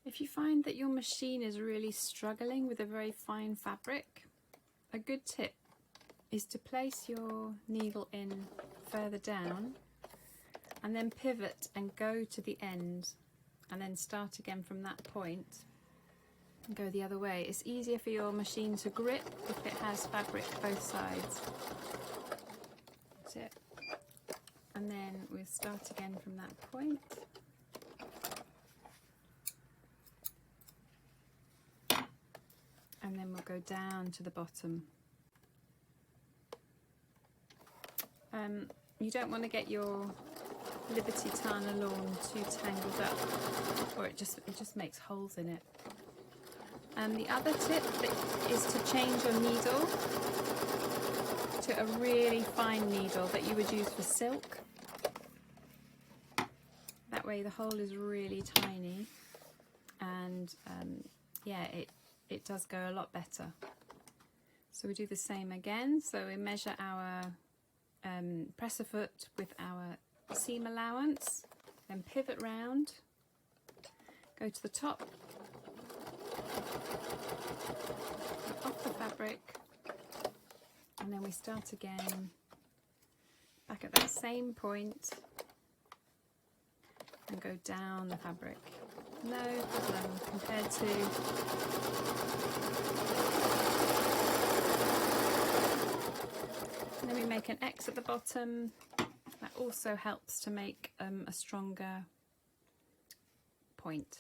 If you find that your machine is really struggling with a very fine fabric, a good tip is to place your needle in further down and then pivot and go to the end and then start again from that point and go the other way. It's easier for your machine to grip if it has fabric both sides. That's it. And then we'll start again from that point. And then we'll go down to the bottom. You don't want to get your Liberty Tana Lawn too tangled up, or it just makes holes in it. The other tip is to change your needle to a really fine needle that you would use for silk. That way the hole is really tiny, and yeah, it does go a lot better. So we do the same again. So we measure our presser foot with our seam allowance, then pivot round, go to the top, off the fabric, and then we start again back at that same point and go down the fabric. No problem compared to and then we make an X at the bottom. That also helps to make a stronger point.